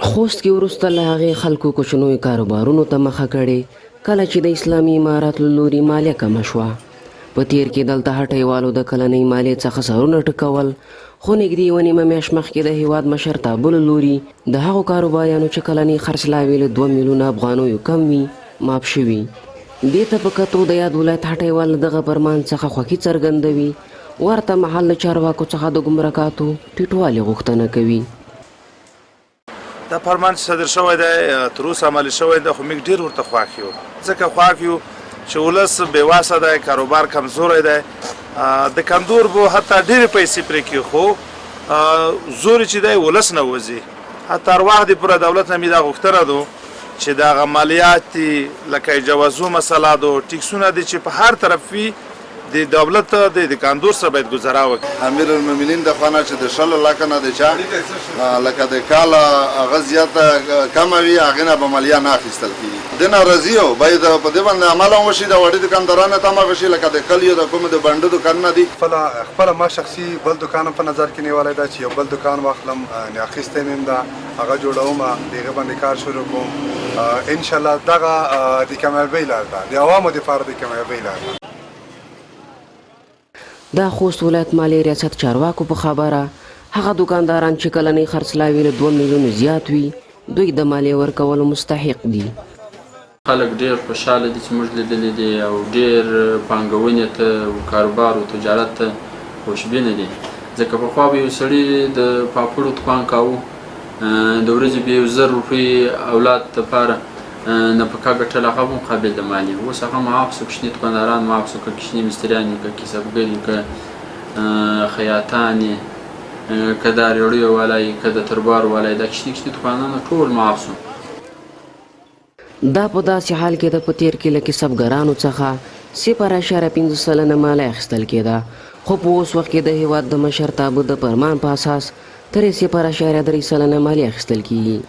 خوست کې وروسته له هغې خلکو کوچنیو کاروبارونو ته مخه کړې کله چې د اسلامي امارت له لوري مالیه کمه شوه. په تیر کې دلته هټیوالو د کلنۍ مالیې څخه سرونه ټکول، خو نږدې یوه نیمه میاشت مخکې د هیواد مشرتابه له لوري د هغو کاروباریانو چې کلنۍ خرڅلاوې له 2 میلیونه افغانیو کم وي معاف شوي. دې ته په کتو د یاد ولایت هټیوال له دغه فرمان څخه خوښي څرګندوي، ورته مهال له چارواکو څخه د ګمرکاتو ټیټوالي غوښتنه کوي. دا فرمان چې صدر شوی دی تر اوسه عملي شوی دی، خو موږ ډېر ورته خوښ یو، ځکه خوښ یو چې ولس بېواسه دی، کاروبار کمزوری دی، د کندور به حتی ډېرې پیسې پرې کړي، خو زور چې دی ولس نه وځي. حتی هر وخت پوره دولت نه مې دا غوښتنه ده چې دغه مالیات دي لکه جوازو مسله ده، ټیکسونه دي چې په هر طرف وي، د دولت د کندور سره باید ګزاره وکړي. امیر المؤمنین د خوا نه چې د 100 لکه نه د چا لکه د کاله هغه زیاته کمه وي هغې نه به مالیه نه اخیستل کېږي. دې نه راضي یو باید په دې باندې عمل هم وشي، د وړې دوکاندارانو ته همغه شي لکه د کلیو د کومو د بنډو دوکانونه دي. خپله ما شخصي بل دوکان هم په نظر کې نیولی ده چې یو بل دوکان واخلم، اخیستی مې هم ده، هغه جوړوم، د هغې باندې کار شروع کوم. انشاءالله دغه د کامیابۍ لار ده، د عوامو دپاره د کامیابۍ لار ده. دا خوست ولایت مالیې ریاست چارواکو په خبره هغه دوکانداران چې کلنۍ خرڅلاوې له 2 میلیونو زیات وي دوی د مالیې ورکولو مستحق دي. خلک ډېر خوشحاله دي چې موږ لیدلي دي او ډېر پانګونې ته او کاروبار او تجارت ته خوشبینه دي، ځکه پخوا به یو سړي د پاپړو دوکان کاوه، د ورځې به 1000 روپۍ اولاد دپاره نفقه ګټل، هغه هم قابل د مالیې. اوس هغه معاف شو، کوچني دوکانداران معاف شو، که کوچني مستریان دي، که کسبګر دي، که خیاطان دي، که د ریړیو والا یي، که د تربار والا یي، دا کوچني دوکانونه ټول معاف شو. دا په داسې حال کې د په تیر کې له کسبګرانو څخه 0.5 سلنه مالیه اخیستل کېده، خو په اوس وخت کې د هیواد د مشرتابه د فرمان په اساس ترې 0.3 سلنه مالیه اخیستل کېږي.